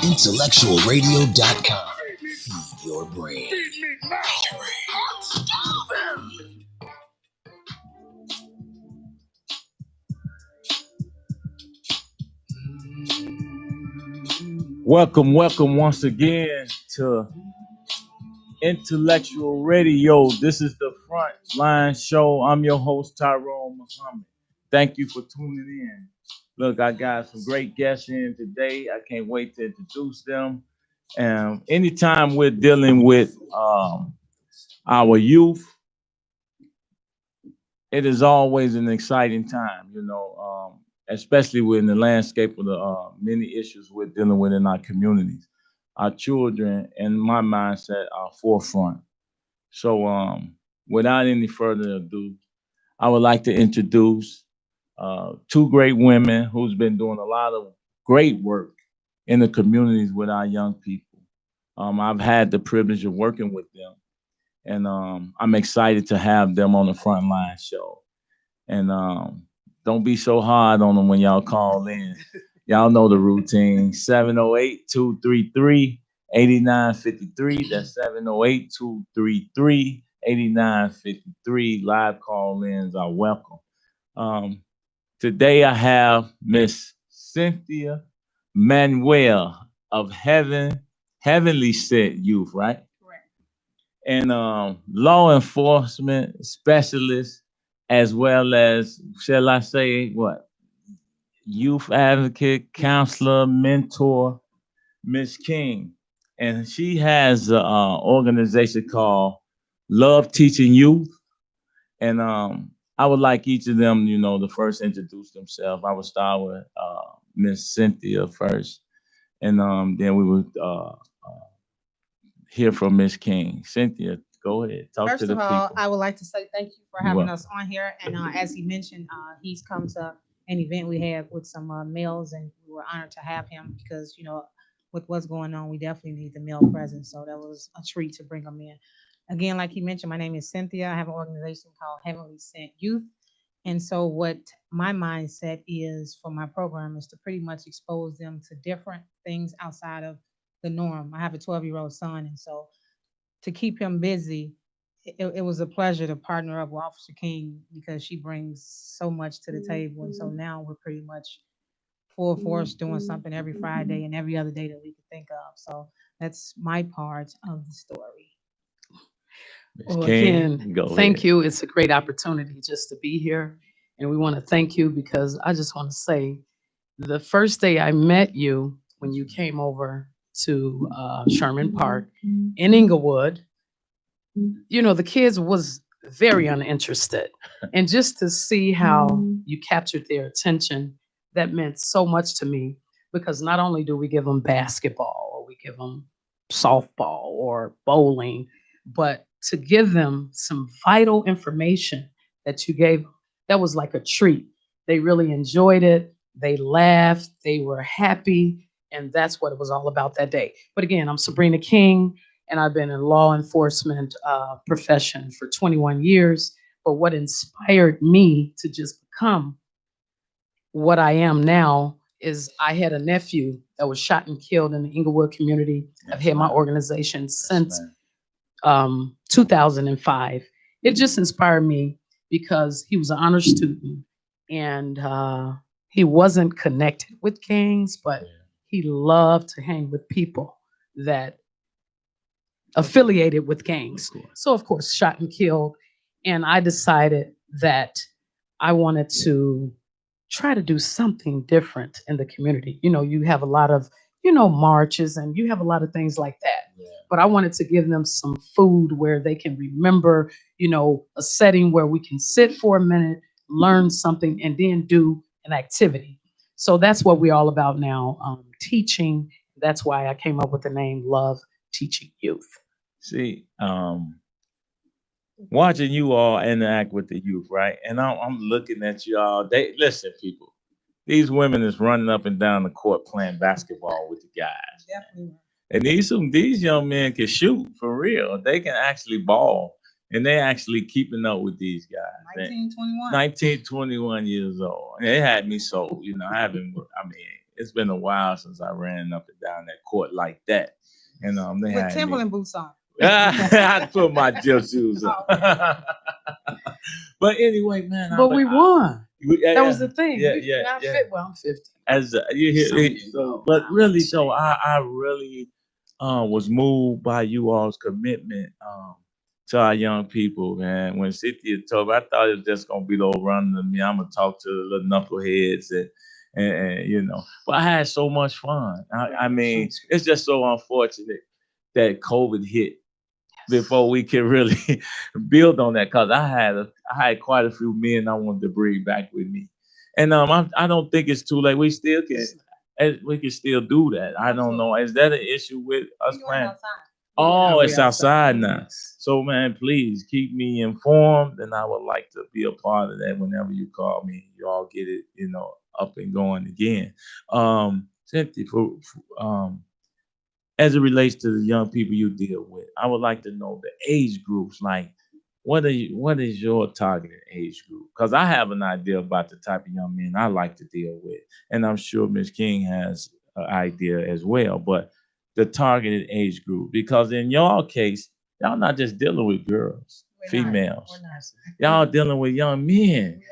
IntellectualRadio.com. Feed your brain. Welcome once again to Intellectual Radio. This is the FrontLine show. I'm your host, Tyrone Muhammad. Thank you for tuning in. Look, I got some great guests in today. I can't wait to introduce them. Anytime we're dealing with our youth, it is always an exciting time, especially within the landscape of the many issues we're dealing with in our communities. Our children, in my mindset, are forefront. So, without any further ado, I would like to introduce two great women who's been doing a lot of great work in the communities with our young people. I've had the privilege of working with them, and I'm excited to have them on the Frontline show. And don't be so hard on them when y'all call in. Y'all know the routine. 708-233-8953. That's 708-233-8953. Live call-ins are welcome. Today I have Miss Cynthia Manuel of Heavenly Sent Youth, right? Correct. And law enforcement specialist, as well as, shall I say, what? Youth advocate, counselor, mentor, Miss King. And she has an organization called Love Teaching Youth. And I would like each of them, to first introduce themselves. I would start with Miss Cynthia first. And then we would hear from Miss King. Cynthia, go ahead. Talk First to the of all, people. I would like to say thank you for You're having welcome. us on here. And as he mentioned, he's come to an event we had with some males, and we were honored to have him because, with what's going on, we definitely need the male presence. So that was a treat to bring him in. Again, like he mentioned, my name is Cynthia. I have an organization called Heavenly Sent Youth. And so what my mindset is for my program is to pretty much expose them to different things outside of the norm. I have a 12-year-old son, and so to keep him busy, it was a pleasure to partner up with Officer King because she brings so much to the table. And so now we're pretty much full force doing something every Friday and every other day that we could think of. So that's my part of the story. Miss Well, King, again, go thank ahead. you. It's a great opportunity just to be here. And we want to thank you because I just want to say the first day I met you when you came over to Sherman Park in Inglewood, the kids was very uninterested. And just to see how you captured their attention, that meant so much to me because not only do we give them basketball or we give them softball or bowling, but to give them some vital information that you gave them, that was like a treat. They really enjoyed it. They laughed. They were happy. And that's what it was all about that day. But again, I'm Sabrina King, and I've been in law enforcement profession for 21 years. But what inspired me to just become what I am now is I had a nephew that was shot and killed in the Inglewood community. I've had my organization since 2005. It just inspired me because he was an honor student and he wasn't connected with gangs, but he loved to hang with people that affiliated with gangs. So, of course, shot and killed. And I decided that I wanted to try to do something different in the community. You have a lot of, marches and you have a lot of things like that. Yeah. But I wanted to give them some food where they can remember, a setting where we can sit for a minute, learn something, and then do an activity. So that's what we're all about now, teaching. That's why I came up with the name Love Teaching Youth. See, watching you all interact with the youth, right? And I'm looking at y'all. They listen, people. These women is running up and down the court playing basketball with the guys. Definitely. And these young men can shoot for real. They can actually ball. And they actually keeping up with these guys. 1921. 19, 21 years old. And it had me sold, I mean, it's been a while since I ran up and down that court like that. And they With had me. Timberland boots on. I put my gym shoes on. But anyway, man. But we won. That was the thing. Yeah, I'm 50. As you hear, so, but really though, I really was moved by you all's commitment to our young people, man. When Cynthia told me, I thought it was just gonna be the old running to me. I'm gonna talk to the little knuckleheads and you know, but I had so much fun. I mean, it's just so unfortunate that COVID hit before we could really build on that, because I had quite a few men I wanted to bring back with me, and I don't think it's too late. We still can still do that. I don't know. Is that an issue with us playing? Oh, it's outside now. So man, please keep me informed, and I would like to be a part of that whenever you call me. You all get it, up and going again. Cynthia, as it relates to the young people you deal with, I would like to know the age groups. Like, what is your targeted age group? Because I have an idea about the type of young men I like to deal with, and I'm sure Ms. King has an idea as well. But the targeted age group, because in your case, y'all not just dealing with girls, females. Y'all dealing with young men.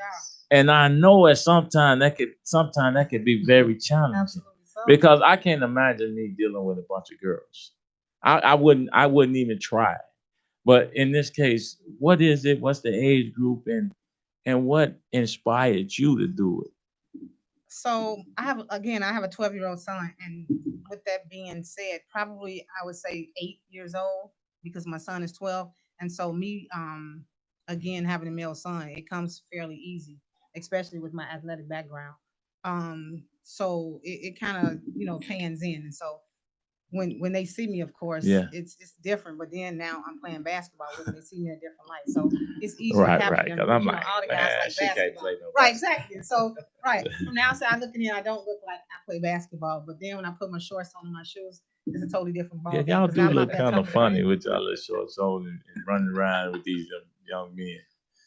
And I know at sometimes that could be very challenging. Absolutely. Because I can't imagine me dealing with a bunch of girls. I wouldn't even try. But in this case, what is it? What's the age group, and what inspired you to do it? So I have a 12-year-old son, and with that being said, probably I would say 8 years old, because my son is 12, and so me again having a male son, it comes fairly easy, especially with my athletic background. So it kind of pans in, and so when they see me, of course, it's different. But then now I'm playing basketball with them, they see me in a different light, so it's easy to capture them. I'm like, all the guys like basketball, right? Exactly. So from the outside looking in, I don't look like I play basketball, but then when I put my shorts on and my shoes, it's a totally different ball. Yeah, y'all do look kind of funny with y'all little shorts on and running around with these young men.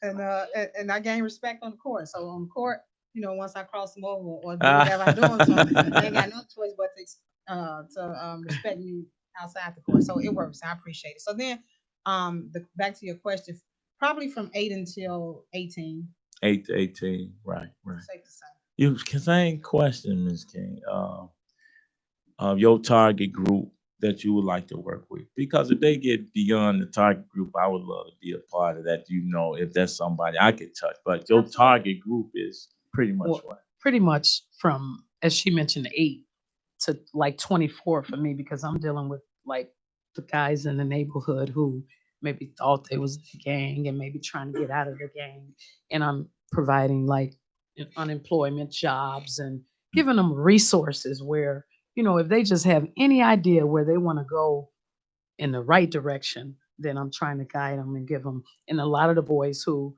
And I gain respect on the court. So on the court, once I cross them over or do whatever I'm doing, so I ain't got no choice but to respect me outside the court. So it works. I appreciate it. So then, back to your question, probably from 8 until 18. 8 to 18, right. Safe to say. You same question, Ms. King. Your target group that you would like to work with, because if they get beyond the target group, I would love to be a part of that. If that's somebody I could touch, but your target group is pretty much what? Pretty much from, as she mentioned, 8 to like 24 for me, because I'm dealing with like the guys in the neighborhood who maybe thought they was a gang and maybe trying to get out of the gang, and I'm providing like unemployment jobs and giving them resources where, if they just have any idea where they want to go in the right direction, then I'm trying to guide them and give them. And a lot of the boys who,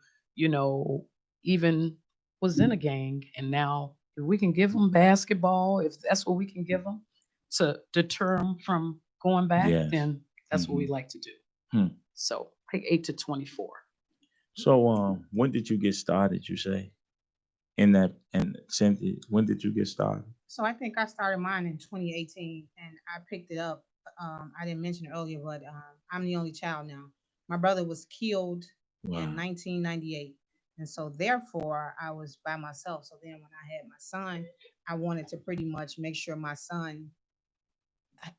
even was in a gang, and now if we can give them basketball, if that's what we can give them to deter them from going back, then that's what we like to do. So like 8 to 24. So when did you get started, you say? And Cynthia, when did you get started? So I think I started mine in 2018, and I picked it up. I didn't mention it earlier, but I'm the only child now. My brother was killed in 1998, and so therefore I was by myself. So then when I had my son, I wanted to pretty much make sure my son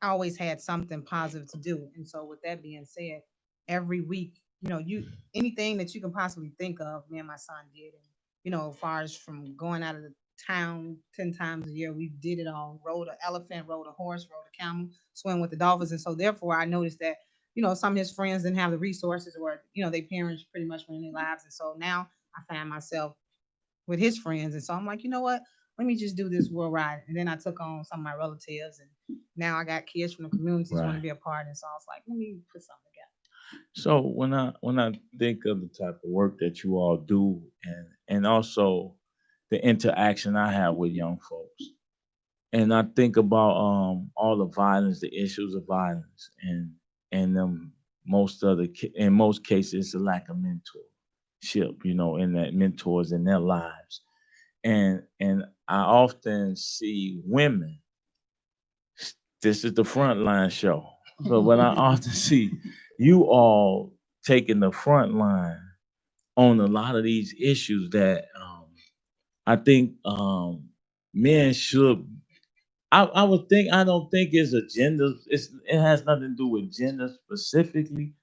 always had something positive to do. And so with that being said, every week, anything that you can possibly think of, me and my son did. And as far as from going out of the town 10 times a year, we did it all. Rode an elephant, rode a horse, rode a camel, swim with the dolphins. And so therefore I noticed that, some of his friends didn't have the resources, or, their parents pretty much went in their lives. And so now I find myself with his friends. And so I'm like, you know what? Let me just do this world ride. And then I took on some of my relatives, and now I got kids from the communities want to be a part. And so I was like, let me put something together. So when I think of the type of work that you all do, and also the interaction I have with young folks, and I think about all the violence, the issues of violence, and in most cases it's a lack of mentorship, in that mentors in their lives, and I often see women. This is the Frontline show. So what I often see, you all taking the front line on a lot of these issues that I think men should. I would think I don't think it's a gender. It has nothing to do with gender specifically,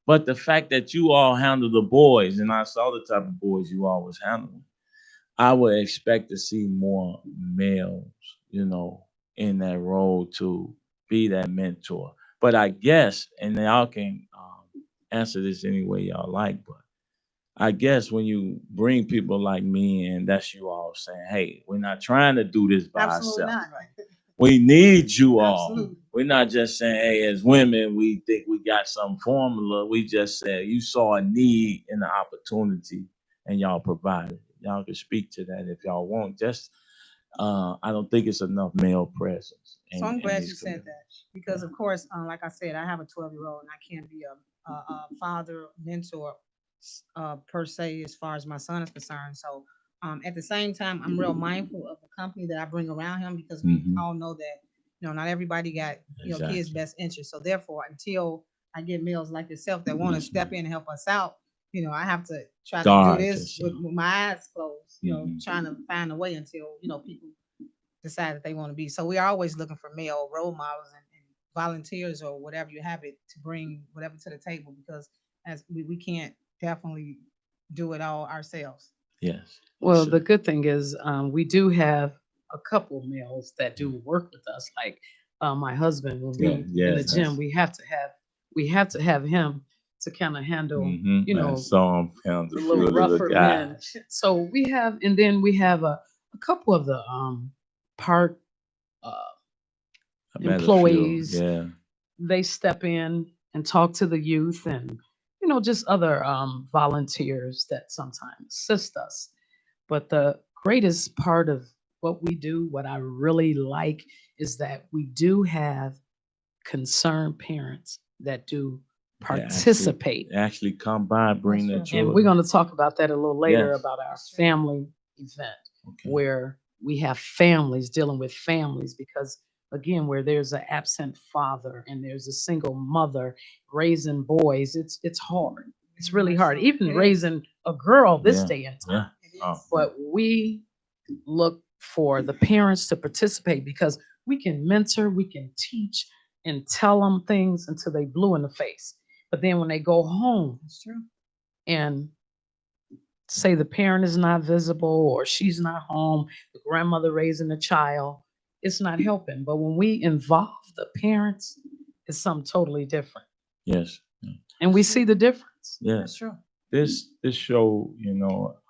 but the fact that you all handle the boys, and I saw the type of boys you all was handling, I would expect to see more males, in that role to be that mentor. But I guess, and y'all can answer this any way y'all like, but I guess when you bring people like me in, that's you all saying, hey, we're not trying to do this by Absolutely ourselves. not. Right. We need you all. Absolutely. We're not just saying, hey, as women, we think we got some formula. We just said you saw a need and an opportunity and y'all provided. Y'all can speak to that if y'all want. Just I don't think it's enough male presence. So I'm glad you these said communities. that because, of course, like I said, I have a 12-year-old and I can't be a father, mentor, per se, as far as my son is concerned. So at the same time, I'm real mindful of the company that I bring around him because we Mhm. all know that, not everybody got, kids' Exactly. best interest. So therefore, until I get males like yourself that want to step in and help us out, I have to try to do Guard this with yourself. my eyes closed, Mhm. trying to find a way until, people decide that they want to be. So we are always looking for male role models and volunteers or whatever you have it to bring whatever to the table because as we can't definitely do it all ourselves. Yes. Well, So, the good thing is we do have a couple males that do work with us. Like my husband, when yeah, we in the yes, gym, we have to have him to kind of handle, I saw him pound the a few little of the rougher men. guys. So we have, and then we have a couple of the park uh, I met a few. employees. Yeah. They step in and talk to the youth, and just other volunteers that sometimes assist us. But the greatest part of what we do, what I really like, is that we do have concerned parents that do They actually participate. actually come by, bring their That's true. And we're children. going to talk about that a little later Yes. about our That's true. family event Okay. where we have families dealing with families because again where there's an absent father and there's a single mother raising boys, it's hard. It's really hard, even It is. raising a girl this Yeah. day and Yeah. time. It is. Oh, But we look for the parents to participate because we can mentor, we can teach and tell them things until they blue in the face. But then when they go home That's true. and say the parent is not visible or she's not home, the grandmother raising the child, it's not helping. But when we involve the parents, it's something totally different. yes. And we see the difference. Yeah. That's true. This show,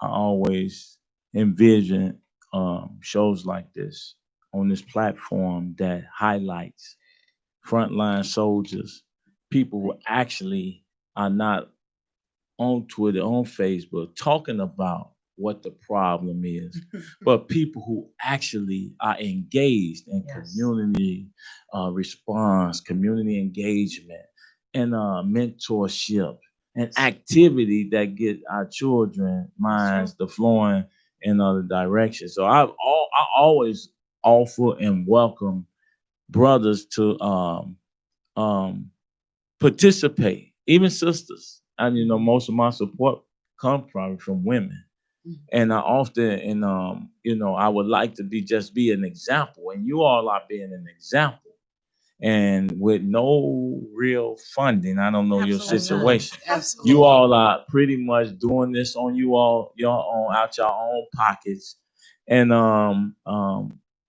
I always envision shows like this on this platform that highlights frontline soldiers, people who actually are not on Twitter, on Facebook, talking about what the problem is, but people who actually are engaged in Yes. community response, community engagement, and mentorship and activity that get our children minds to flowing in other directions. So I always offer and welcome brothers to um, participate, even sisters. And most of my support come from women. And I often I would like to be an example. And you all are being an example. And with no real funding, I don't know your Absolutely not. situation. Absolutely. You all are pretty much doing this on your own out your own pockets. And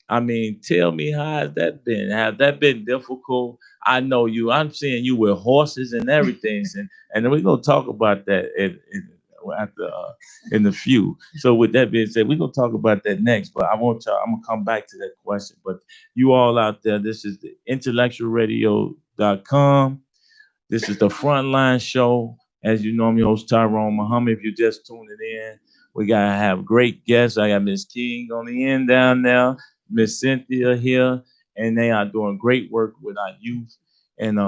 I mean, tell me how has that been? Has that been difficult? I know you. I'm seeing you with horses and everything, and we're gonna talk about that after in the few. So with that being said, we're gonna talk about that next. But I'm gonna come back to that question. But you all out there, this is the IntellectualRadio.com. This is the Frontline Show. As you know, I'm your host, Tyrone Muhammad. If you just tuned it in, we got to have great guests. I got Miss King on the end down there, Miss Cynthia here, and they are doing great work with our youth. And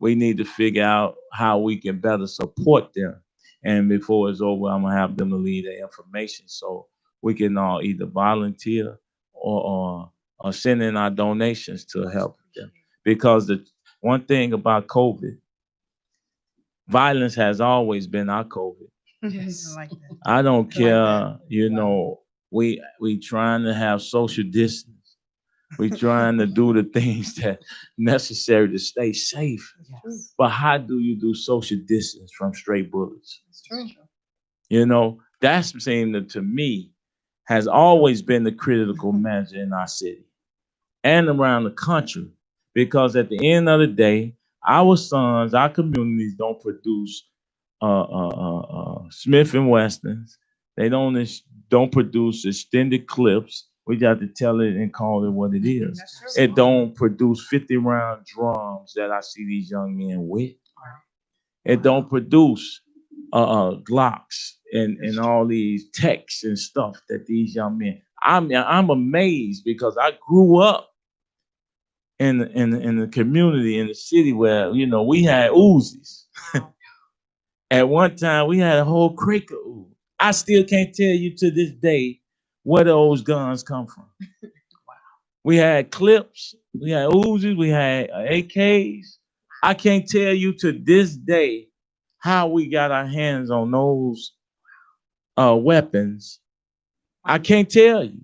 we need to figure out how we can better support them. And before it's over, I'm going to have them to leave their information. So we can all either volunteer or send in our donations to help them. Because the one thing about COVID, violence has always been our COVID. Yes. I like that. I don't care, that. we trying to have social distance. We trying to do the things that necessary to stay safe. Yes. But how do you do social distance from stray bullets? It's true. That's seemed to me has always been the critical measure in our city and around the country. Because at the end of the day, our sons, our communities don't produce Smith and Westons. They don't produce extended clips. We got to tell it and call it what it is. It don't produce 50-round drums that I see these young men with. It don't produce Glocks and all these techs and stuff that these young men. I'm amazed because I grew up in the community in the city where we had Uzis. At one time, we had a whole crate of Uzi. I still can't tell you to this day where those guns come from. Wow. We had clips, we had Uzis, we had AKs. I can't tell you to this day how we got our hands on those weapons. I can't tell you.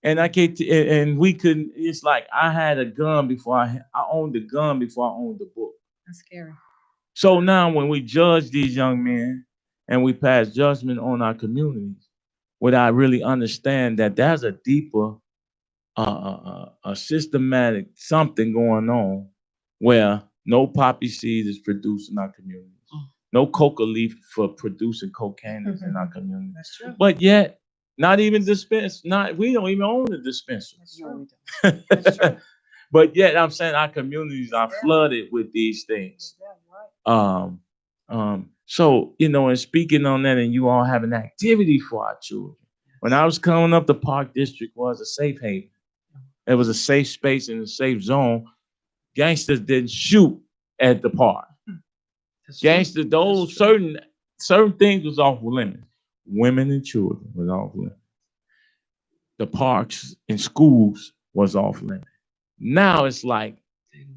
And and we couldn't. It's like I had a gun before I owned the gun before I owned the book. That's scary. So now when we judge these young men and we pass judgment on our communities, without really understand that there's a deeper, a systematic something going on where no poppy seed is produced in our communities. No coca leaf for producing cocaine is in our community. That's true. But yet, not even we don't even own the dispensary. That's true. That's true. But yet, I'm saying our communities are flooded with these things. So, and speaking on that, and you all have an activity for our children. When I was coming up, the Park District was a safe haven. It was a safe space and a safe zone. Gangsters didn't shoot at the park. Gangsters, those certain things was off limits. Women and children was off limits. The parks and schools was off limits. Now it's like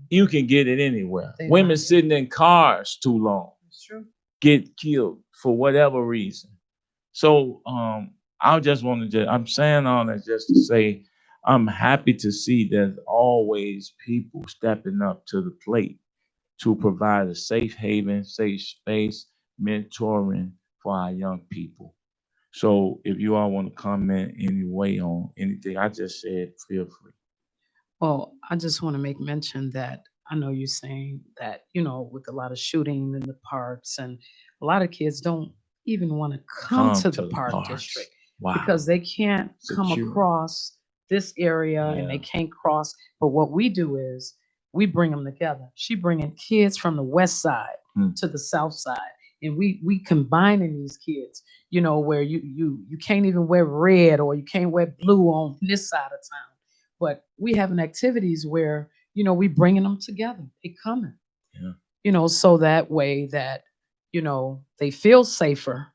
you can get it anywhere. Women sitting in cars too long. That's true. Get killed for whatever reason. So I just want to I'm saying all that just to say I'm happy to see there's always people stepping up to the plate to provide a safe haven, safe space, mentoring for our young people. So if you all want to comment any way on anything I just said, feel free. Well, I just want to make mention that I know you're saying that, with a lot of shooting in the parks and a lot of kids don't even want to come to the park district because they can't come across this area and they can't cross. But what we do is we bring them together. She bringing kids from the west side to the south side. And we combining these kids, where you can't even wear red or you can't wear blue on this side of town. But we having activities where, we bringing them together. They coming, so that way that, they feel safer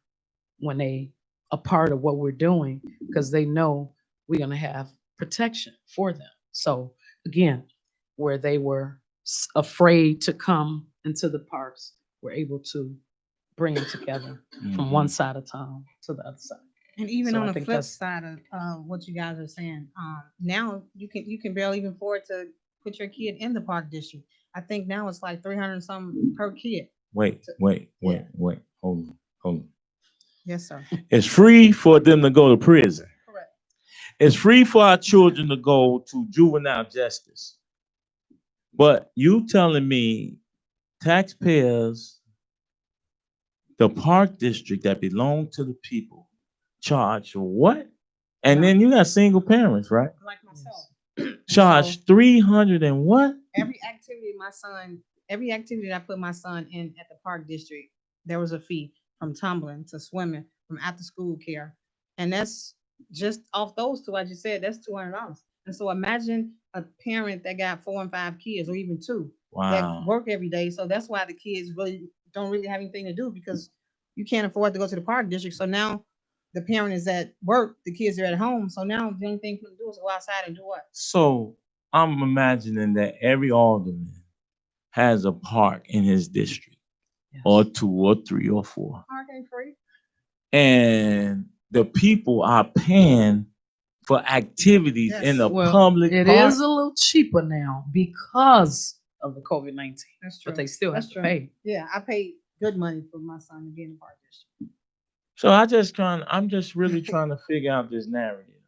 when they a part of what we're doing because they know we're going to have protection for them. So again, where they were afraid to come into the parks, we're able to bring them together from one side of town to the other side. And even on the flip side of what you guys are saying, now you can barely even afford to put your kid in the park district. I think now it's like 300 something per kid. Wait. Hold on. Yes, sir. It's free for them to go to prison. Correct. It's free for our children to go to juvenile justice. But you telling me taxpayers, the park district that belong to the people, charge what? And then you got single parents, right? Like myself. Charge 300 and what? Every activity that I put my son in at the park district, there was a fee, from tumbling to swimming, from after school care. And that's just off those two I just said, that's $200. And so imagine a parent that got 4 and 5 kids or even 2 that work every day. So that's why the kids don't really have anything to do because you can't afford to go to the park district. So now the parent is at work, the kids are at home. So now the only thing for them to do is go outside and do what? So I'm imagining that every alderman has a park in his district, or Yes. two, or three, or four, Park ain't free. and the people are paying for activities in Yes. the Well, public it park. is a little cheaper now because of the COVID-19, That's true. but they still have That's to true. pay. Yeah, I paid good money for my son to be in the park district. So I'm just really trying to figure out this narrative.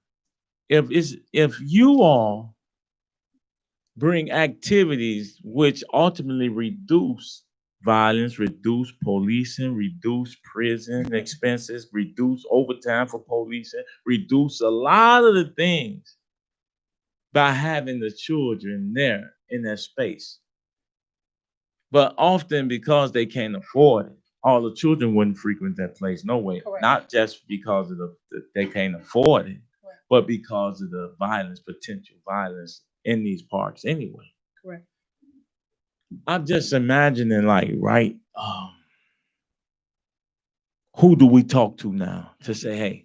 If you all bring activities which ultimately reduce violence, reduce policing, reduce prison expenses, reduce overtime for policing, reduce a lot of the things by having the children there in that space. But often because they can't afford it, all the children wouldn't frequent that place no way. Correct. Not just because of they can't afford it, Correct. but because of the violence, potential violence in these parks anyway. Correct. I'm just imagining, like, right, who do we talk to now to say, hey,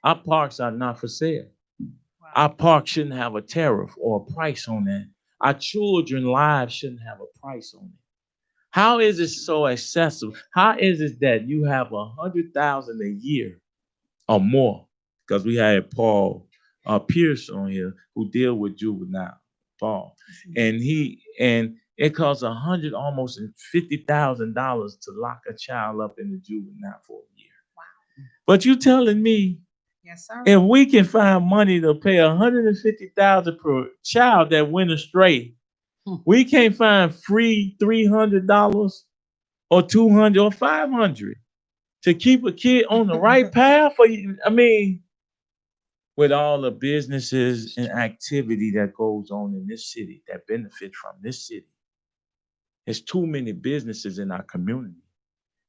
our parks are not for sale. Wow. Our parks shouldn't have a tariff or a price on that. Our children's lives shouldn't have a price on it. How is it so accessible? How is it that you have 100,000 a year or more? Because we had Paul Pierce on here who deal with juvenile Paul, and it costs almost $50,000 to lock a child up in the juvenile for a year. Wow. But you telling me, yes, sir. if we can find money to pay $150,000 per child that went astray, we can't find free $300 or $200 or $500 to keep a kid on the right path. I mean, with all the businesses and activity that goes on in this city that benefit from this city, there's too many businesses in our community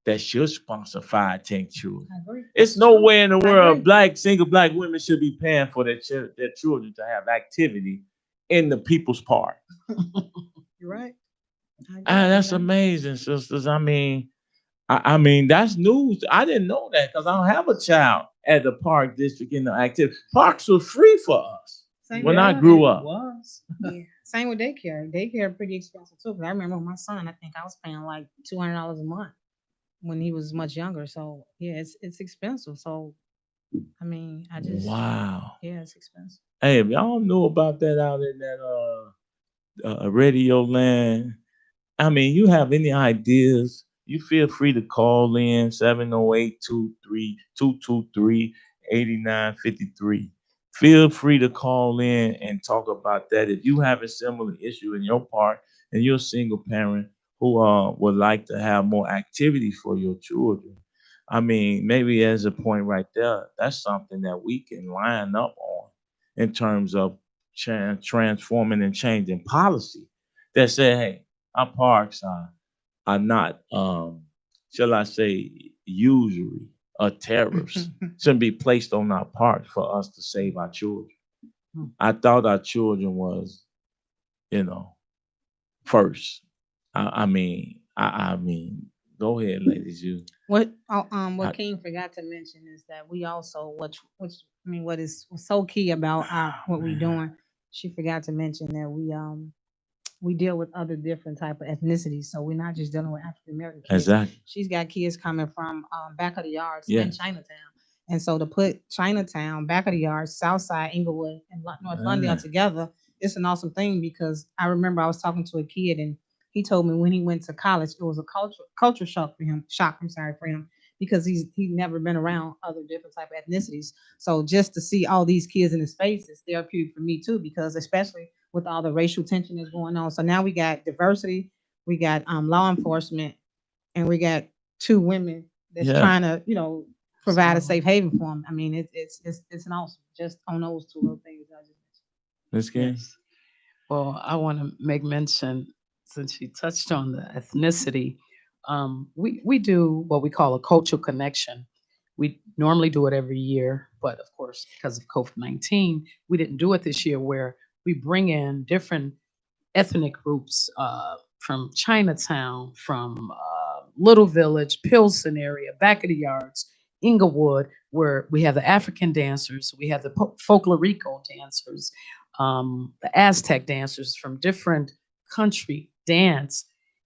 that should sponsor 5, 10 children. I agree. It's no way in the I world agree. single black women should be paying for their children to have activity in the people's park. You're right. I agree. That's Okay. amazing, sisters. I mean, that's news. I didn't know that because I don't have a child at the park district in the activity. Parks were free for us Same when with I that. grew It up. was. Yeah. Same with daycare. Daycare pretty expensive too. 'Cause I remember with my son, I think I was paying like $200 a month when he was much younger. So yeah, it's expensive. So I mean, I just Wow. yeah, it's expensive. Hey, if y'all know about that out in that radio land, I mean, you have any ideas, you feel free to call in 708-232-8953. Feel free to call in and talk about that. If you have a similar issue in your park and you're a single parent who would like to have more activities for your children, I mean, maybe as a point right there, that's something that we can line up on in terms of transforming and changing policy that say, hey, our parks are not, shall I say, usury or tariffs shouldn't be placed on our parks for us to save our children. I thought our children was, you know, first. I mean, go ahead, ladies. What I, what King forgot to mention is that we also what is so key about what we're man, doing. She forgot to mention that we deal with other different type of ethnicities. So we're not just dealing with African American kids. exactly. She's got kids coming from back of the yards and Yes. Chinatown. And so to put Chinatown, back of the yards, Southside, Inglewood, and North London together, it's an awesome thing because I remember I was talking to a kid and he told me when he went to college, it was a culture shock for him. For him because he'd never been around other different type of ethnicities. So just to see all these kids in his face is therapeutic for me too, because especially with all the racial tension that's going on. So now we got diversity, we got law enforcement, and we got two women that's Yeah. trying to, provide a safe haven for them. I mean, it's an awesome just on those two little things I just mentioned. This game. Yes. Well, I want to make mention, since you touched on the ethnicity, we do what we call a cultural connection. We normally do it every year, but of course, because of COVID-19, we didn't do it this year, where we bring in different ethnic groups from Chinatown, from Little Village, Pilsen area, back of the yards, Inglewood, where we have the African dancers, we have the folklorico dancers, the Aztec dancers from different country dance,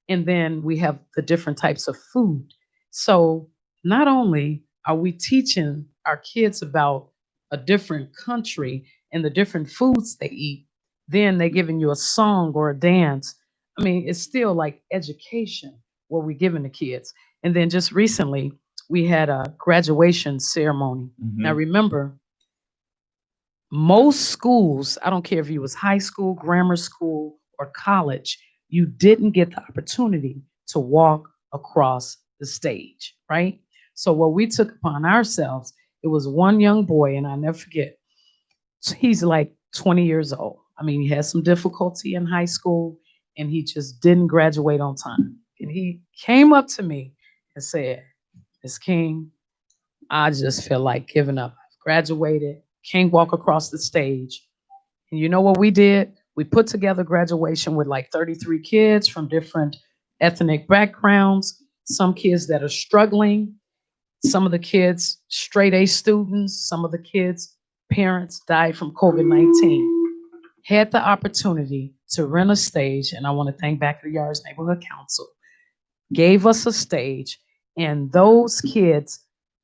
and then we have the different types of food. So not only are we teaching our kids about a different country and the different foods they eat, then they're giving you a song or a dance. I mean, it's still like education what we're giving the kids. And then just recently, we had a graduation ceremony. Now, remember, most schools, I don't care if you was high school, grammar school, or college, you didn't get the opportunity to walk across the stage, right? So what we took upon ourselves, it was one young boy, and I'll never forget, he's like 20 years old. I mean, he had some difficulty in high school, and he just didn't graduate on time. And he came up to me and said, Ms. King, I just feel like giving up. I've graduated, can't walk across the stage. And you know what we did? We put together graduation with like 33 kids from different ethnic backgrounds, some kids that are struggling, some of the kids straight A students, some of the kids' parents died from COVID-19. Had the opportunity to rent a stage, and I want to thank Back of the Yards Neighborhood Council, gave us a stage, and those kids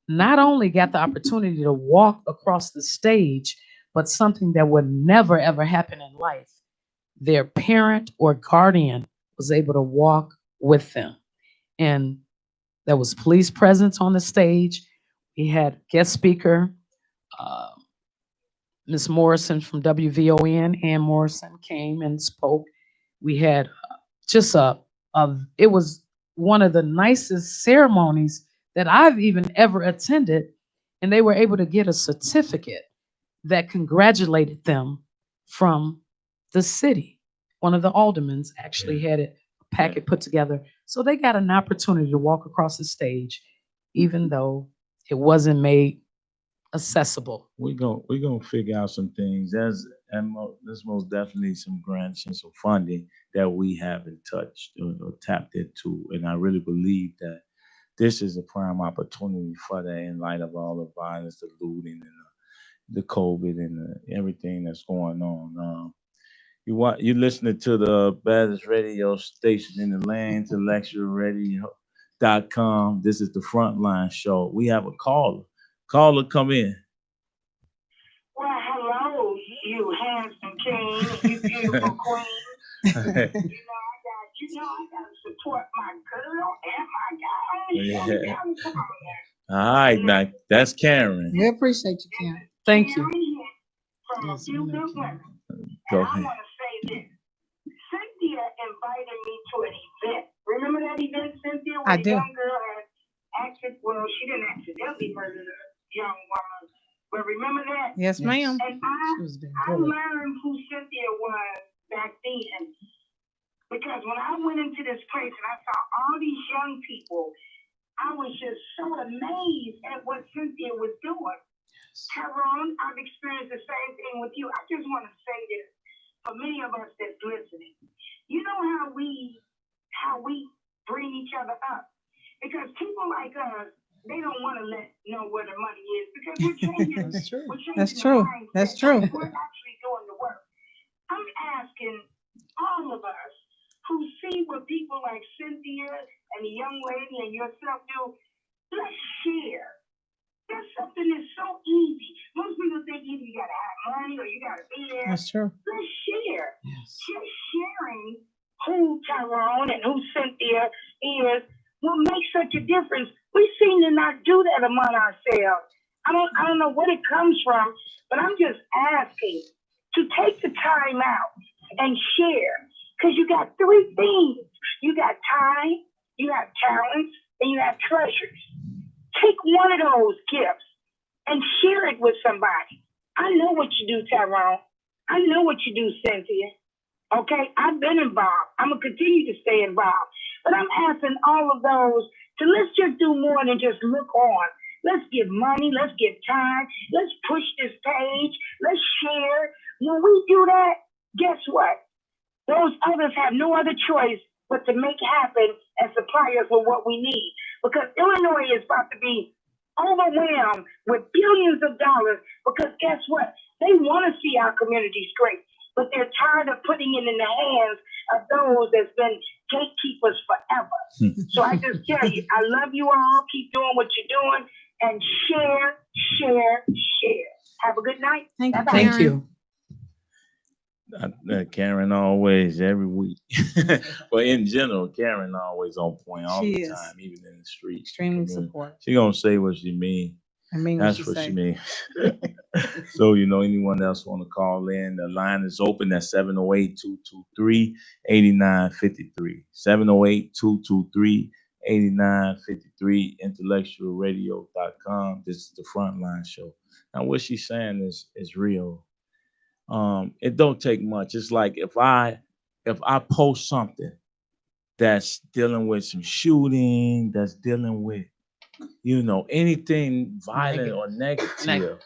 not only got the opportunity to walk across the stage, but something that would never ever happen in life. Their parent or guardian was able to walk with them. And there was police presence on the stage. We had guest speaker, Ms. Morrison from WVON, Ann Morrison came and spoke. We had just it was one of the nicest ceremonies that I've even ever attended. And they were able to get a certificate that congratulated them from the city. One of the aldermans actually had a packet put together. So they got an opportunity to walk across the stage, even though it wasn't made accessible. We're gonna figure out some things. There's most definitely some grants and some funding that we haven't touched or tapped into, and I really believe that this is a prime opportunity for that in light of all the violence, the looting, and the COVID and everything that's going on. You're listening to the baddest radio station in the land, IntellectualRadio.com. This is the Frontline show. We have a caller. Caller, come in. Well, hello, you handsome king, you beautiful queen. I gotta support my girl and my guy. Yeah. All right, now that's Karen. We appreciate you, Karen. Thank you. From a few good women. Go And I ahead. want to say this. Cynthia invited me to an event. Remember that event, Cynthia? Where I the do. young girl had she didn't accidentally murder the young woman. But remember that? Yes, ma'am. And I learned who Cynthia was back then. Because when I went into this place and I saw all these young people, I was just so amazed at what Cynthia was doing. Tyrone, I've experienced the same thing with you. I just want to say this for many of us that's listening. You know how we bring each other up? Because people like us, they don't want to know where the money is because we're changing. That's true. We're changing That's the true. mindset. That's true. We're actually doing the work. I'm asking all of us who see what people like Cynthia and the young lady and yourself do, let's share. That's something that's so easy. Most people think either you got to have money or you got to be there. That's true. Let's share. Yes. Just sharing who Tyrone and who Cynthia is will make such a difference. We seem to not do that among ourselves. I don't know what it comes from, but I'm just asking to take the time out and share. Because you got three things. You got time, you have talents, and you have treasures. Take one of those gifts and share it with somebody. I know what you do, Tyrone. I know what you do, Cynthia. Okay? I've been involved. I'm going to continue to stay involved. But I'm asking all of those to let's just do more than just look on. Let's give money. Let's give time. Let's push this page. Let's share. When we do that, guess what? Those others have no other choice but to make happen and supply us with what we need. Because Illinois is about to be overwhelmed with billions of dollars because guess what? They want to see our communities great, but they're tired of putting it in the hands of those that's been gatekeepers forever. So I just tell you, I love you all. Keep doing what you're doing and share, share, share. Have a good night. Thank you, Bye-bye. Thank Karen. you. Karen always every week, but in general, Karen always on point all She the is. time, even in the street. Extremely community. supportive. She gonna say what she mean. I mean what That's she what say. she means. So, anyone else want to call in, the line is open at 708-223-8953. 708-223-8953, IntellectualRadio.com. This is the Frontline show. Now, what she's saying is real. It don't take much. It's like if I post something that's dealing with some shooting, that's dealing with anything violent or negative,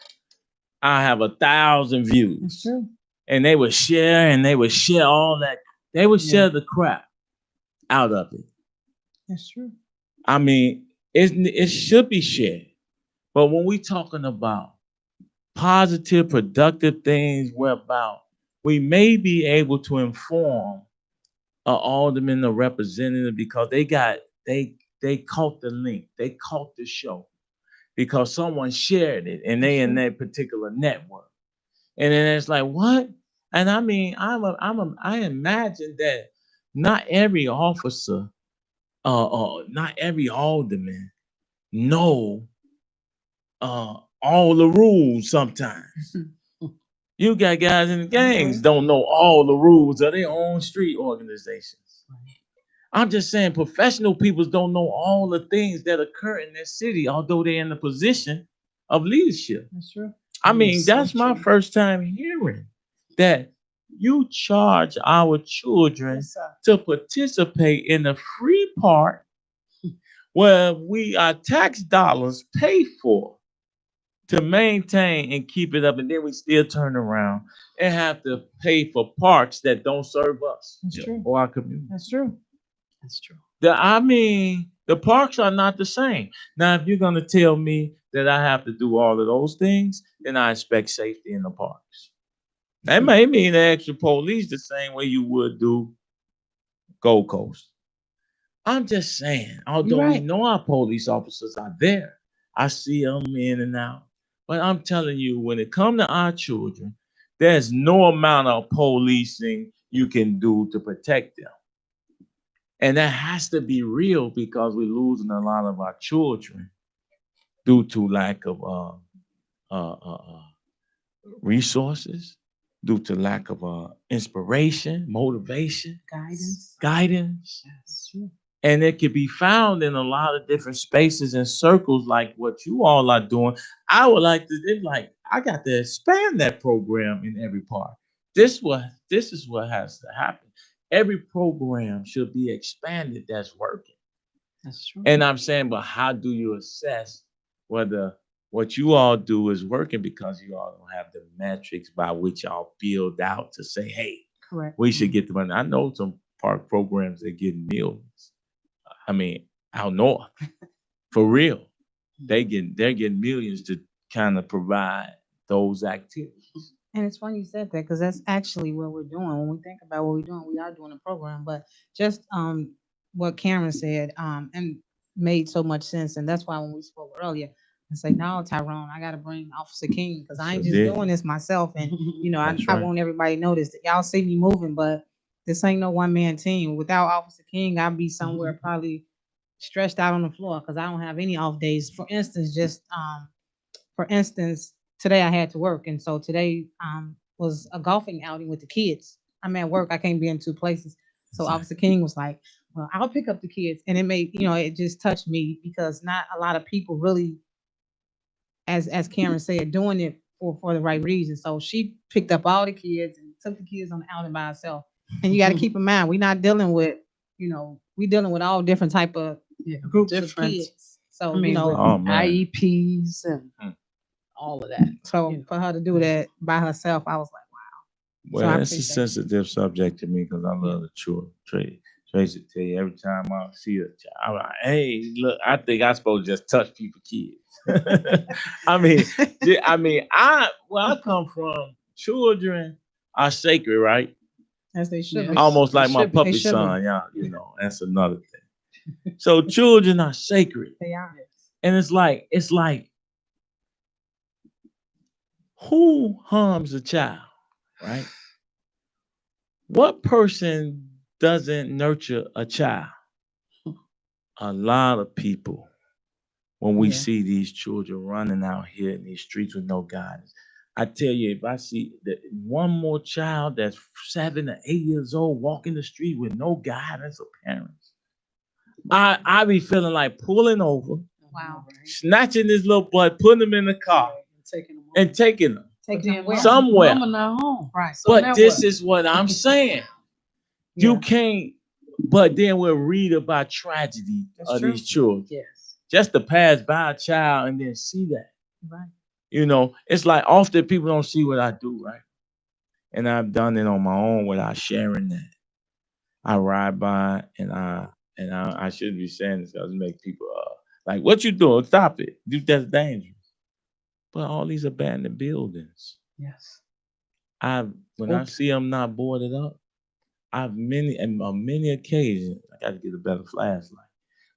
I have 1,000 That's views. true. And they would share all that. They would share the crap out of it. That's true. I mean, it should be shared. But when we talking about positive, productive things, whereby we may be able to inform an alderman or representative because they caught the link, they caught the show because someone shared it and they in that particular network. And then it's like, what? And I mean, I imagine that not every officer, not every alderman know all the rules sometimes. You got guys in the gangs don't know all the rules of their own street organizations. I'm just saying professional people don't know all the things that occur in their city, although they're in the position of leadership. That's true. I mean, that's my first time hearing that you charge our children to participate in the free part where our tax dollars pay for to maintain and keep it up, and then we still turn around and have to pay for parks that don't serve us. That's true. Or our community. That's true. That's true. The parks are not the same. Now, if you're going to tell me that I have to do all of those things, then I expect safety in the parks. That may mean the extra police the same way you would do Gold Coast. I'm just saying, although we know our police officers are there, I see them in and out. But I'm telling you, when it comes to our children, there's no amount of policing you can do to protect them. And that has to be real because we're losing a lot of our children due to lack of resources, due to lack of inspiration, motivation, guidance. That's true. And it can be found in a lot of different spaces and circles like what you all are doing. I would like to, I got to expand that program in every part. This is what has to happen. Every program should be expanded that's working. That's true. And I'm saying, but how do you assess whether what you all do is working because you all don't have the metrics by which y'all build out to say, hey, correct, we should get the money. I know some park programs that get millions. I mean, out north, for real, they're getting millions to kind of provide those activities. And it's funny you said that because that's actually what we're doing. When we think about what we're doing, we are doing a program. But just what Karen said and made so much sense. And that's why when we spoke earlier, I say, no, Tyrone, I got to bring Officer King because I ain't just doing this myself. And, I want everybody to know this. That y'all see me moving, but this ain't no one-man team. Without Officer King, I'd be somewhere probably stretched out on the floor because I don't have any off days. For instance, today I had to work, and so today was a golfing outing with the kids. I'm at work, I can't be in two places. So Officer King was like, well, I'll pick up the kids. And it made, it just touched me because not a lot of people really, as Karen said, doing it for the right reason. So she picked up all the kids and took the kids on the outing by herself. And you got to keep in mind, we're not dealing with, we're dealing with all different type of groups of kids. So, IEPs and all of that. So for her to do that by herself, I was like, wow. Well, it's a sensitive subject to me because I love the Tracy tell you every time I see a child, I'm like, hey, look, I think I'm supposed to just touch people's kids. I mean, where I come from, children are sacred, right? As they should Yes. be. Almost They like my should be. puppy They should son, yeah, that's another thing. So children are sacred. They are. And it's like, who harms a child, right? What person doesn't nurture a child? A lot of people. When we see these children running out here in these streets with no guidance, I tell you, if I see that one more child that's 7 or 8 years old walking the street with no guidance or parents, I be feeling like pulling over, Wow. snatching this little boy, putting him in the car, and taking him somewhere. Mama not home. Right. So But now this what? is what I'm saying. You can't. But then we'll read about tragedy of these children. Yes. Just to pass by a child and then see that. Right. You know, it's like often people don't see what I do, right? And I've done it on my own without sharing that. I ride by and I shouldn't be saying this because it makes people like, what you doing? Stop it. That's dangerous. But all these abandoned buildings. Yes. When I see them not boarded up, on many occasions, I got to get a better flashlight.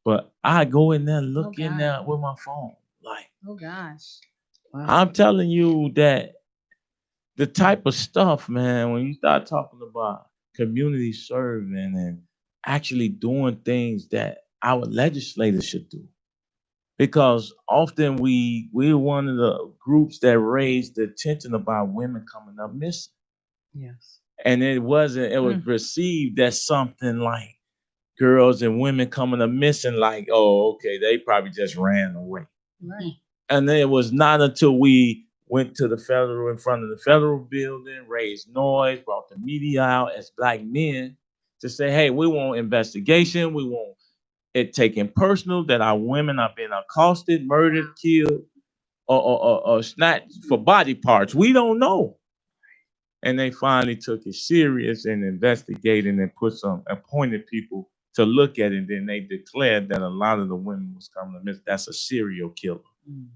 But I go in there, look in there with my phone. Like, oh gosh. Wow. I'm telling you that the type of stuff, man, when you start talking about community serving and actually doing things that our legislators should do. Because often we're one of the groups that raised the attention about women coming up missing. Yes. And it was perceived as something like girls and women coming up missing, like, oh, okay, they probably just ran away. Right. And then it was not until we went in front of the federal building, raised noise, brought the media out as Black men to say, hey, we want investigation. We want it taken personal that our women are being accosted, murdered, killed, or snatched for body parts. We don't know. And they finally took it serious and investigated and appointed people to look at it. And then they declared that a lot of the women was coming to miss. That's a serial killer. Mm.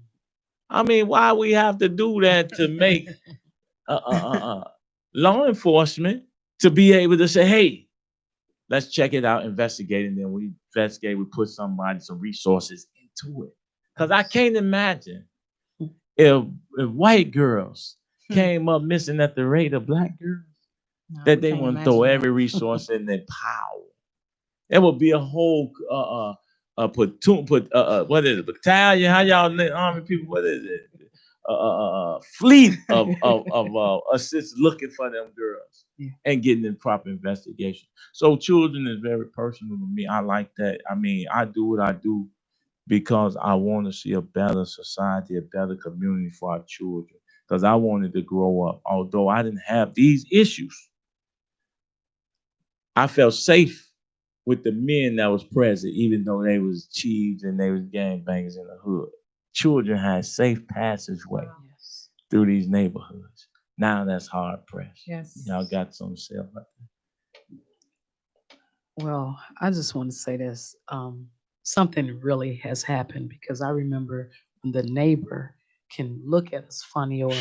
I mean, why we have to do that to make law enforcement to be able to say, hey, let's check it out, investigate, and then we investigate, we put some resources into it. Because I can't imagine if white girls came up missing at the rate of Black girls, that they want to throw every resource in their power. There will be a whole platoon, what is it, battalion? How y'all army people? What is it? Fleet of assists looking for them girls and getting in proper investigation. So children is very personal to me. I like that. I mean, I do what I do because I want to see a better society, a better community for our children. Because I wanted to grow up. Although I didn't have these issues, I felt safe with the men that was present, even though they was chiefs and they was gangbangers in the hood. Children had safe passageway through these neighborhoods. Now that's hard pressed. Yes. Y'all got something to say about that? Well, I just want to say this. Something really has happened because I remember when the neighbor can look at us funny, or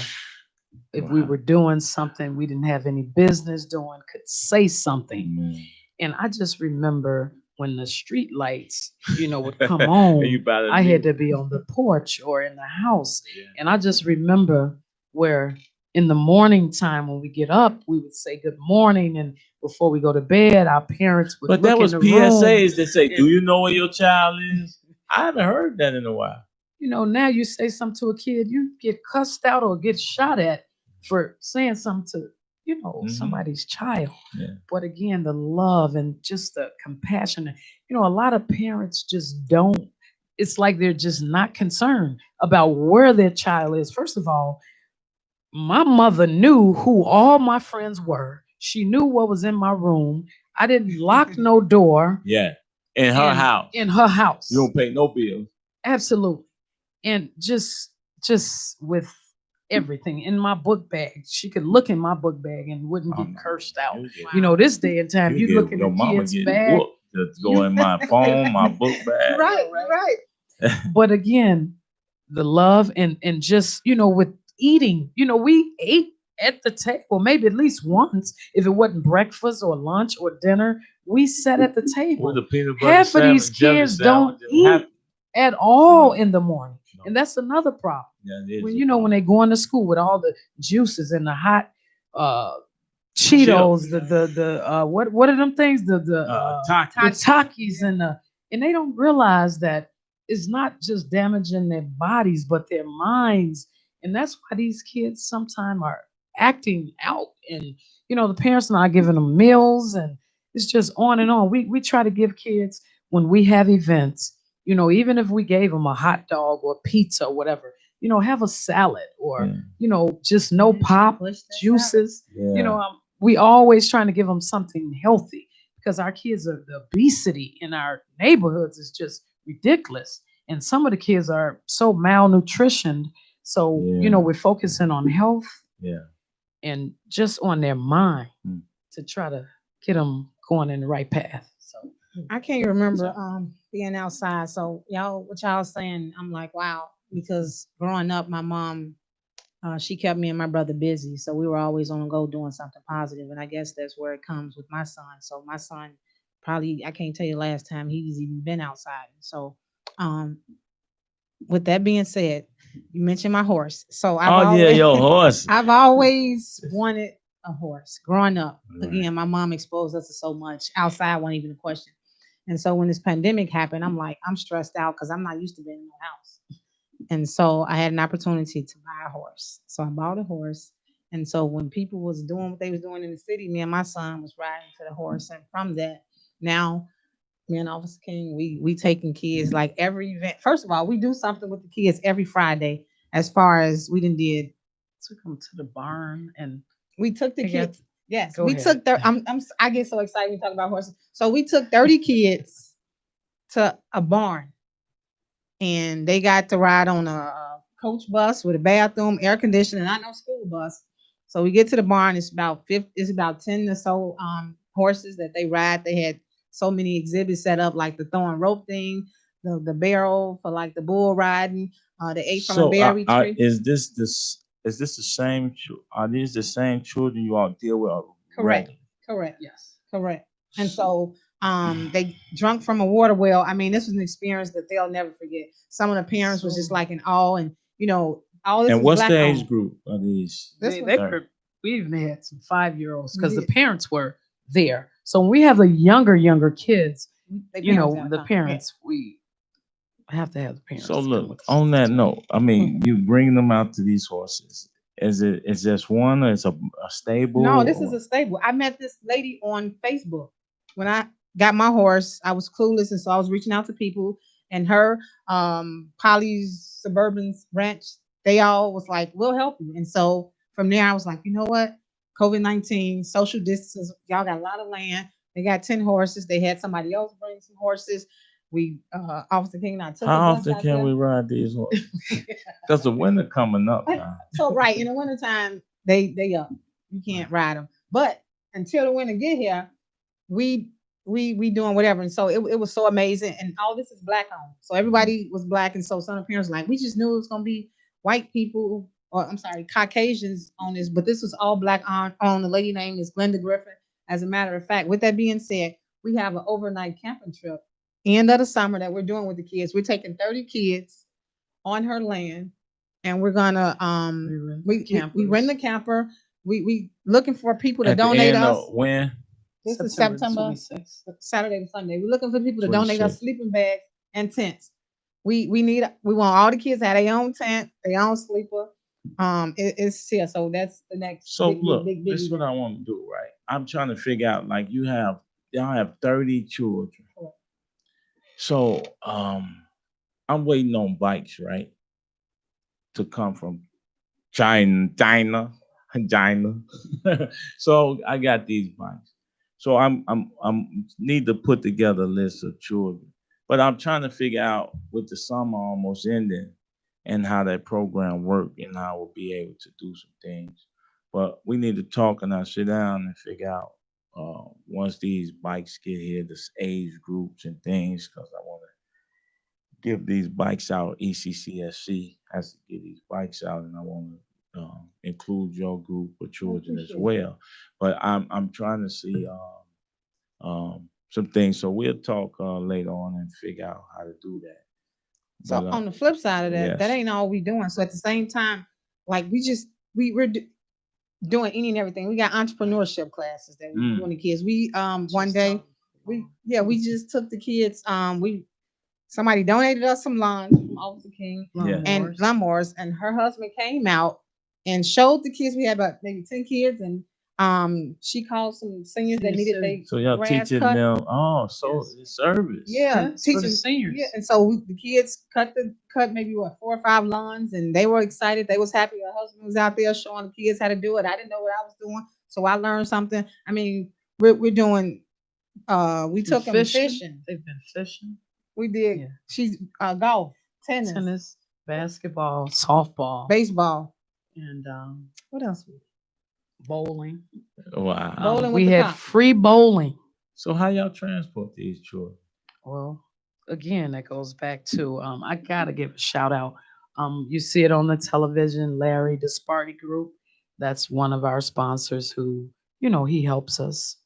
if we were doing something we didn't have any business doing, could say something. Mm-hmm. And I just remember when the street lights, would come on, I had to be on the porch or in the house. Yeah. And I just remember where in the morning time when we get up, we would say good morning. And before we go to bed, our parents would look in the room. But that was PSAs that say, do you know where your child is? I haven't heard that in a while. Now you say something to a kid, you get cussed out or get shot at for saying something to, somebody's child. Yeah. But again, the love and just the compassion, a lot of parents just don't, it's like they're just not concerned about where their child is. First of all, my mother knew who all my friends were. She knew what was in my room. I didn't lock no door. Yeah. In her house. In her house. You don't pay no bills. Absolutely. And just with everything in my book bag. She could look in my book bag and wouldn't Oh, get no. cursed out. You You know, this day and time, you get look in your the mama kid's getting bag. whooped to go in my phone, my book bag. Right, right. But again, the love and just, with eating, we ate at the table, maybe at least once. If it wasn't breakfast or lunch or dinner, we sat at the table. With the peanut butter Half of these jelly kids don't sandwich, eat at all No. in the morning. No. And that's another problem. Yeah, it is When a when problem. they go into school with all the juices and the hot Cheetos, the what are them things? The Takis and they don't realize that it's not just damaging their bodies but their minds, and that's why these kids sometimes are acting out, and the parents are not giving them meals, and it's just on and on. We try to give kids when we have events, even if we gave them a hot dog or pizza or whatever, have a salad or just no pop juices. Yeah. We always trying to give them something healthy because our kids are the obesity in our neighborhoods is just ridiculous. And some of the kids are so malnutritioned. So, we're focusing on health and just on their mind to try to get them going in the right path. So I can't remember being outside. So what y'all saying, I'm like, wow, because growing up, my mom, she kept me and my brother busy. So we were always on the go doing something positive. And I guess that's where it comes with my son. So my son probably, I can't tell you last time he's even been outside. So um, with that being said, you mentioned my horse. So your horse. I've always wanted a horse growing up. Right. Again, my mom exposed us to so much. Outside wasn't even a question. And so when this pandemic happened, I'm like, I'm stressed out because I'm not used to being in my house. And so I had an opportunity to buy a horse. So I bought a horse. And so when people was doing what they was doing in the city, me and my son was riding to the horse. And from that, now me and Officer King, we taking kids like every event. First of all, we do something with the kids every Friday. As far as we did, took them to the barn and we took the kids. Yes, Go we ahead. took their. I get so excited when we talk about horses. So we took 30 kids to a barn, and they got to ride on a coach bus with a bathroom, air conditioning, not no school bus. So we get to the barn. It's about 50. It's about 10 or so horses that they ride. They had so many exhibits set up, like the throwing rope thing, the barrel for like the bull riding. They ate from a berry tree. Is this the same? Are these the same children you all deal with? Correct. Correct. Yes. Correct. And so they drunk from a water well. I mean, this was an experience that they'll never forget. Some of the parents was just like in awe, and all this. And is what's black the age owned. group of these? We even had some 5-year-olds because the parents were there. So when we have the younger kids, the parents, we have to have the parents. So look, on that note, I mean, you bring them out to these horses. Is this one or it's a stable? No, this is a stable. I met this lady on Facebook. When I got my horse, I was clueless, and so I was reaching out to people, and her Polly's Suburban Ranch, they all was like, we'll help you. And so from there I was like, you know what? COVID-19, social distance, y'all got a lot of land. They got 10 horses. They had somebody else bring some horses. We Officer King and I took. How often can we ride these horses? Because the winter coming up. So right in the wintertime, they up. You can't ride them. But until the winter get here, we doing whatever. And so it was so amazing. And all this is black owned. So everybody was black. And so some of the parents were like, we just knew it was gonna be white people, or I'm sorry, Caucasians on this, but this was all black owned. The lady name is Glenda Griffin. As a matter of fact, with that being said, we have an overnight camping trip end of the summer that we're doing with the kids. We're taking 30 kids on her land, and we're gonna we rent the camper. We looking for people to donate us. When? This is September 26th, Saturday to Sunday. We're looking for people to donate us sleeping bags and tents. We want all the kids to have their own tent, their own sleeper. It's here, so that's the next. So big this is what I want to do, right? I'm trying to figure out, like, y'all have 30 children. Cool. So I'm waiting on bikes, right, to come from China. So I got these bikes. So I'm need to put together a list of children, but I'm trying to figure out with the summer almost ending, and how that program worked and how we'll be able to do some things. But we need to talk and I sit down and figure out once these bikes get here, this age groups and things, because I want to give these bikes out. ECCSC has to get these bikes out, and I want to include your group of children as well. But I'm trying to see some things. So we'll talk later on and figure out how to do that. So But, on the flip side of that, that yes. ain't all we doing. So at the same time, like we're doing any and everything. We got entrepreneurship classes that we're doing the kids. We one day we just took the kids. Somebody donated us some lawns from Officer King and lawnmowers, and her husband came out and showed the kids. We had about maybe 10 kids, and she called some seniors that needed their So y'all grass teaching cut. them service. Yeah, Yes, for teaching the seniors. Yeah, and so the kids cut maybe 4 or 5 lawns, and they were excited. They was happy. Her husband was out there showing the kids how to do it. I didn't know what I was doing, so I learned something. I mean, we're doing. We took them fishing. They've been fishing. We did. Yeah. She's golf, tennis, basketball, softball, baseball, and what else? bowling. Wow. Bowling with We the had cops. free bowling. So how y'all transport these children? Well, again, that goes back to I gotta give a shout out. You see it on the television, Larry, the Sparty Group. That's one of our sponsors who, he helps us.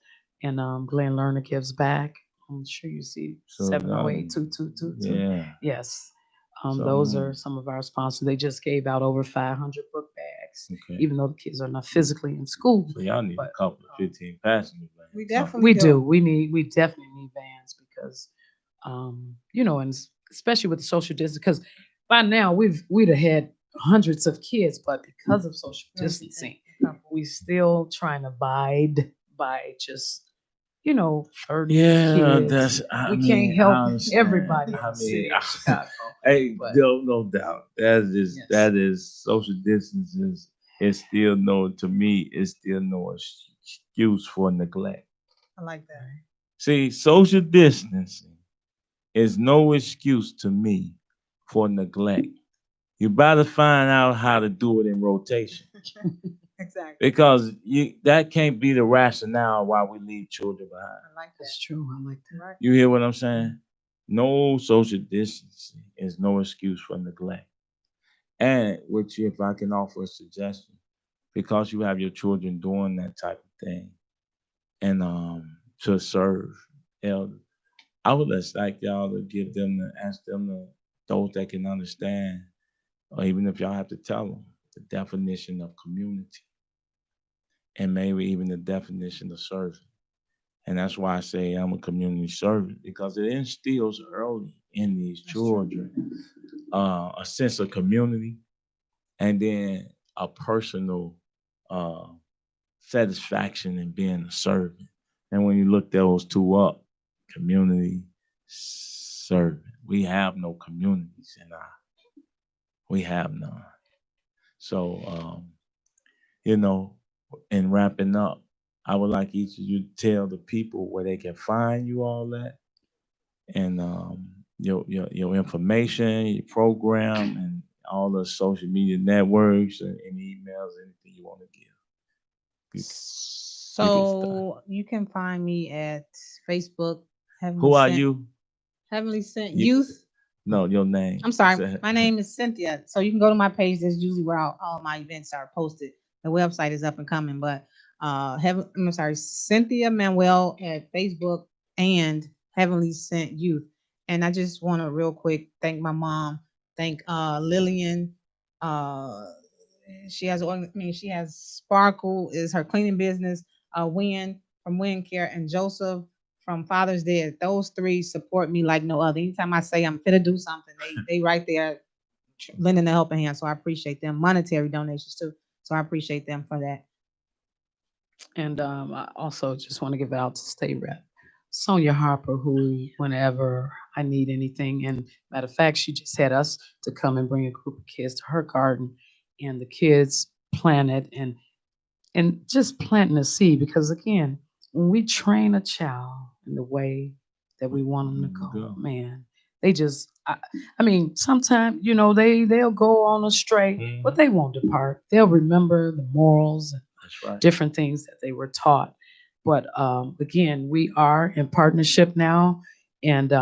And Glenn Lerner gives back. I'm sure you see So 708-2222. Yeah. Yes. So, Those are some of our sponsors. They just gave out over 500 book bags, Okay. even though the kids are not physically in school. So y'all need a couple of 15 passenger vans. We definitely We do. We definitely need vans because, and especially with the social distance, because by now we'd have had hundreds of kids, but because of social distancing, we still trying to abide by just 30 kids. We can't help everybody in the city of Chicago. Hey, but- no doubt. That is social distancing. It's still to me, it's still no excuse for neglect. I like that. See, social distancing is no excuse to me for neglect. You better find out how to do it in rotation. Exactly. Because that can't be the rationale why we leave children behind. I like that. That's true. I like that. Right. You hear what I'm saying? No social distancing is no excuse for neglect. And which, if I can offer a suggestion, because you have your children doing that type of thing, and to serve elders, I would just like y'all to ask them those that can understand, or even if y'all have to tell them the definition of community, and maybe even the definition of service. And that's why I say I'm a community servant, because it instills early in these children a sense of community and then a personal satisfaction in being a servant. And when you look those two up, community servant, we have no communities we have none. So, in wrapping up, I would like each of you to tell the people where they can find you all at, and your information, your program, and all the social media networks and emails, anything you want to give. So you can find me at Facebook. Who are you? Heavenly Sent Youth. No, your name. I'm sorry. My name is Cynthia. So you can go to my page. That's usually where all my events are posted. The website is up and coming, but Cynthia Manuel at Facebook and Heavenly Sent Youth. And I just want to real quick thank my mom. Thank Lillian. She has Sparkle is her cleaning business. Win from Win Care and Joseph from Father's Day. Those three support me like no other. Anytime I say I'm fit to do something, they right there lending a helping hand. So I appreciate them. Monetary donations too. So I appreciate them for that. And I also just want to give it out to State Rep Sonia Harper, who, whenever I need anything, and matter of fact, she just had us to come and bring a group of kids to her garden, and the kids planted and just planting a seed. Because again, when we train a child in the way that we want them to go, man, they just I mean, sometimes, they'll go on astray, but they won't depart. They'll remember the morals and That's right. different things that they were taught. But again, we are in partnership now, and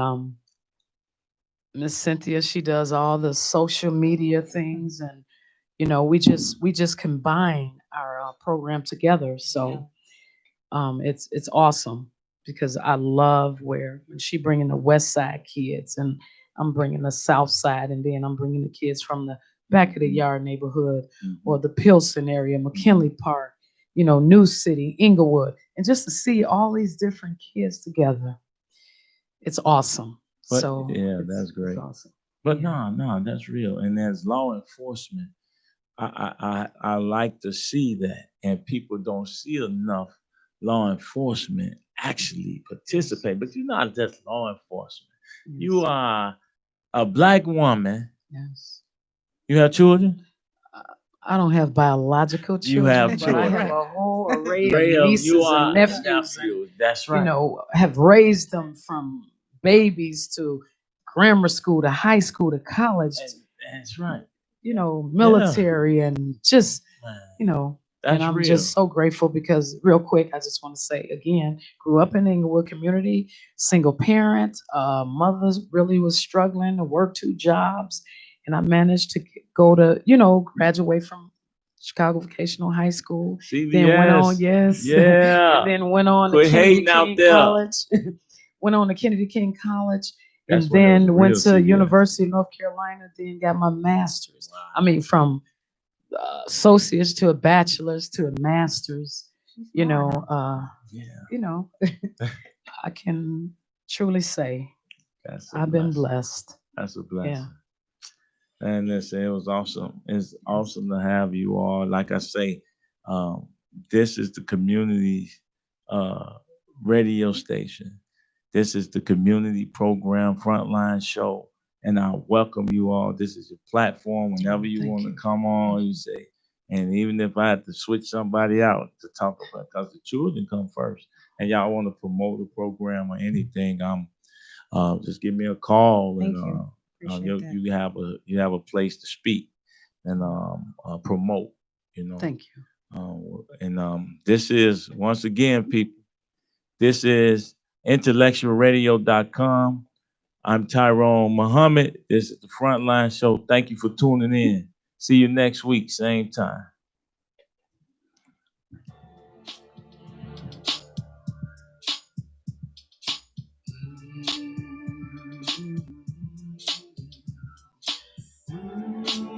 Miss Cynthia, she does all the social media things, and we just combine our program together. So it's awesome because I love when she bringing the West Side kids, and I'm bringing the South Side, and then I'm bringing the kids from the back of the yard neighborhood or the Pilsen area, McKinley Park, New City, Inglewood, and just to see all these different kids together, it's awesome. But So yeah, that's great. It's awesome. But no, that's real. And as law enforcement, I like to see that, and people don't see enough law enforcement actually participate. But you're not just law enforcement. Yes. You are a Black woman. Yes. You have children? I don't have biological children. You have but I children. have a whole array Ray, of nieces you are and nephews. And, That's right. have raised them from babies to grammar school to high school to college. That's right. Military and just, That's and I'm real. just so grateful because real quick, I just want to say again, grew up in the Inglewood community, single parent, mother really was struggling to work 2 jobs. And I managed to go to, graduate from Chicago Vocational High School. CVS. Then went on, yes. Yeah. And then went on Quit to Kennedy hating out King there. College. Went on to Kennedy King College. That's And when it was then a went real to CVS. University of North Carolina. Then got my master's. Wow. I mean, from associates to a bachelor's to a master's. Yeah. I can truly say I've been blessed. That's a blessing. Yeah. And listen, it was awesome. It's awesome to have you all. Like I say, this is the community radio station. This is the community program, Frontline show. And I welcome you all. This is your platform. Whenever you Thank want to you. come on, you say. And even if I had to switch somebody out to talk about, because the children come first, and y'all want to promote the program or anything, just give me a call. Thank and you. Appreciate that. you have a place to speak and promote. Thank you. This is, once again, people, this is IntellectualRadio.com. I'm Tyrone Muhammad. This is the Frontline Show. Thank you for tuning in. See you next week, same time.